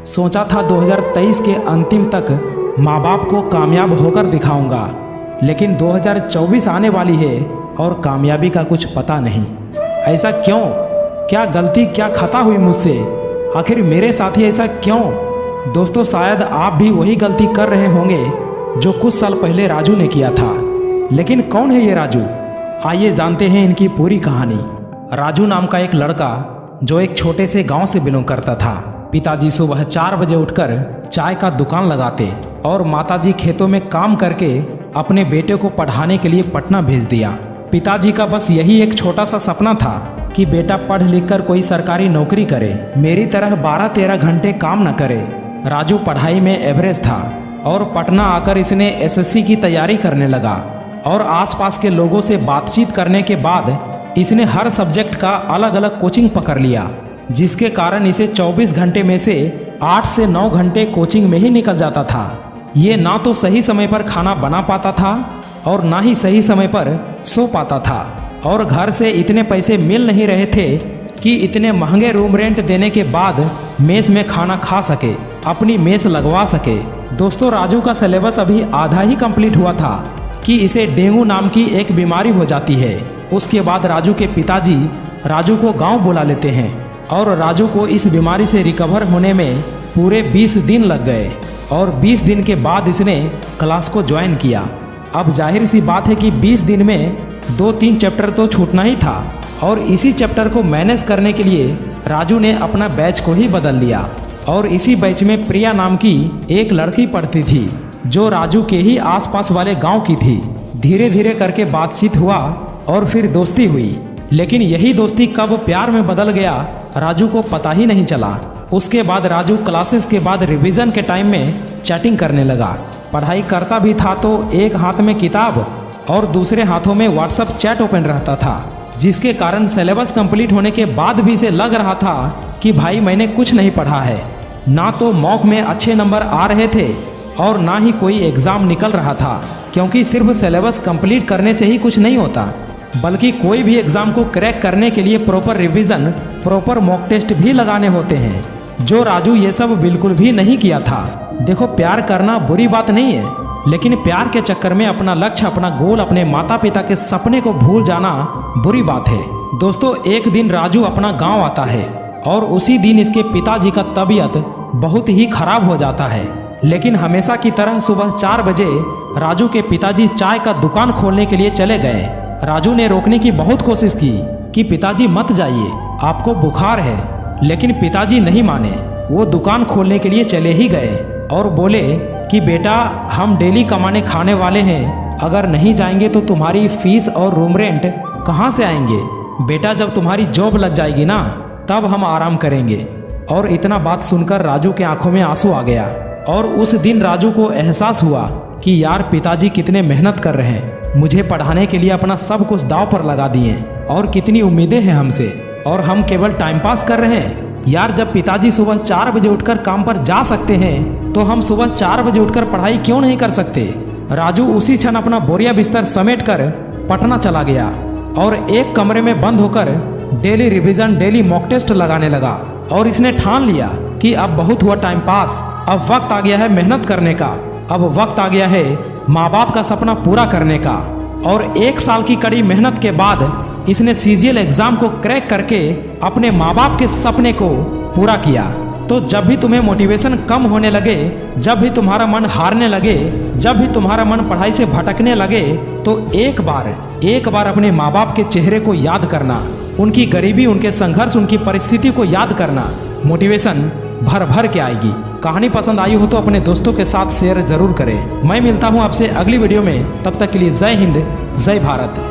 सोचा था 2023 के अंतिम तक माँ बाप को कामयाब होकर दिखाऊंगा, लेकिन 2024 आने वाली है और कामयाबी का कुछ पता नहीं। ऐसा क्यों? क्या गलती, क्या खता हुई मुझसे? आखिर मेरे साथ ही ऐसा क्यों? दोस्तों, शायद आप भी वही गलती कर रहे होंगे जो कुछ साल पहले राजू ने किया था। लेकिन कौन है ये राजू? आइए जानते हैं इनकी पूरी कहानी। राजू नाम का एक लड़का जो एक छोटे से गांव से बिलोंग करता था। पिताजी सुबह 4 बजे उठकर चाय का दुकान लगाते और माताजी खेतों में काम करके अपने बेटे को पढ़ाने के लिए पटना भेज दिया। पिताजी का बस यही एक छोटा सा सपना था कि बेटा पढ़ लिख कर कोई सरकारी नौकरी करे, मेरी तरह 12-13 घंटे काम न करे। राजू पढ़ाई में एवरेज था और पटना आकर इसने एसएससी की तैयारी करने लगा और आसपास के लोगों से बातचीत करने के बाद इसने हर सब्जेक्ट का अलग अलग कोचिंग पकड़ लिया, जिसके कारण इसे 24 घंटे में से 8 से 9 घंटे कोचिंग में ही निकल जाता था। ये ना तो सही समय पर खाना बना पाता था और ना ही सही समय पर सो पाता था, और घर से इतने पैसे मिल नहीं रहे थे कि इतने महंगे रूम रेंट देने के बाद मेस में खाना खा सके, अपनी मेस लगवा सके। दोस्तों, राजू का सिलेबस अभी आधा ही कंप्लीट हुआ था कि इसे डेंगू नाम की एक बीमारी हो जाती है। उसके बाद राजू के पिताजी राजू को गांव बुला लेते हैं और राजू को इस बीमारी से रिकवर होने में पूरे 20 दिन लग गए और 20 दिन के बाद इसने क्लास को ज्वाइन किया। अब जाहिर सी बात है कि 20 दिन में 2-3 चैप्टर तो छूटना ही था, और इसी चैप्टर को मैनेज करने के लिए राजू ने अपना बैच को ही बदल लिया। और इसी बैच में प्रिया नाम की एक लड़की पढ़ती थी जो राजू के ही आसपास वाले गांव की थी। धीरे धीरे करके बातचीत हुआ और फिर दोस्ती हुई, लेकिन यही दोस्ती कब प्यार में बदल गया राजू को पता ही नहीं चला। उसके बाद राजू क्लासेस के बाद रिवीजन के टाइम में चैटिंग करने लगा। पढ़ाई करता भी था तो एक हाथ में किताब और दूसरे हाथों में व्हाट्सएप चैट ओपन रहता था, जिसके कारण सिलेबस कंप्लीट होने के बाद भी इसे लग रहा था कि भाई मैंने कुछ नहीं पढ़ा है। ना तो मॉक में अच्छे नंबर आ रहे थे और ना ही कोई एग्ज़ाम निकल रहा था, क्योंकि सिर्फ सिलेबस कंप्लीट करने से ही कुछ नहीं होता, बल्कि कोई भी एग्ज़ाम को क्रैक करने के लिए proper revision, proper mock test भी लगाने होते हैं, जो राजू ये सब बिल्कुल भी नहीं किया था। देखो, प्यार करना बुरी बात नहीं है, लेकिन प्यार के चक्कर में अपना लक्ष्य, अपना गोल, अपने माता पिता के सपने को भूल जाना बुरी बात है। दोस्तों, एक दिन राजू अपना गाँव आता है और उसी दिन इसके पिताजी का तबीयत बहुत ही खराब हो जाता है। लेकिन हमेशा की तरह सुबह 4 बजे राजू के पिताजी चाय का दुकान खोलने के लिए चले गए। राजू ने रोकने की बहुत कोशिश की कि पिताजी मत जाइए, आपको बुखार है, लेकिन पिताजी नहीं माने। वो दुकान खोलने के लिए चले ही गए और बोले कि बेटा, हम डेली कमाने खाने वाले हैं, अगर नहीं जाएंगे तो तुम्हारी फीस और रूम रेंट कहाँ से आएंगे? बेटा, जब तुम्हारी जॉब लग जाएगी ना, तब हम आराम करेंगे। और इतना बात सुनकर राजू के आंखों में आंसू आ गया और उस दिन राजू को एहसास हुआ कि यार, पिताजी कितने मेहनत कर रहे हैं, मुझे पढ़ाने के लिए अपना सब कुछ दांव पर लगा दिए और कितनी उम्मीदें हैं हमसे, और हम केवल टाइम पास कर रहे हैं। यार, जब पिताजी सुबह 4 बजे उठकर काम पर जा सकते हैं तो हम सुबह 4 बजे उठकर पढ़ाई क्यों नहीं कर सकते? राजू उसी क्षण अपना बोरिया बिस्तर समेट कर पटना चला गया और एक कमरे में बंद होकर daily revision, daily mock test लगाने लगा। और इसने ठान लिया कि अब बहुत हुआ टाइम पास, अब वक्त आ गया है मेहनत करने का, अब वक्त आ गया है माँ बाप का सपना पूरा करने का। और 1 साल की कड़ी मेहनत के बाद इसने सीजीएल एग्जाम को क्रैक करके अपने माँ बाप के सपने को पूरा किया। तो जब भी तुम्हें मोटिवेशन कम होने लगे, जब भी तुम्हारा मन हारने लगे, जब भी तुम्हारा मन पढ़ाई से भटकने लगे, तो एक बार अपने माँ बाप के चेहरे को याद करना, उनकी गरीबी, उनके संघर्ष, उनकी परिस्थिति को याद करना, मोटिवेशन भर भर के आएगी। कहानी पसंद आई हो तो अपने दोस्तों के साथ शेयर जरूर करें। मैं मिलता हूं आपसे अगली वीडियो में, तब तक के लिए जय हिंद, जय भारत।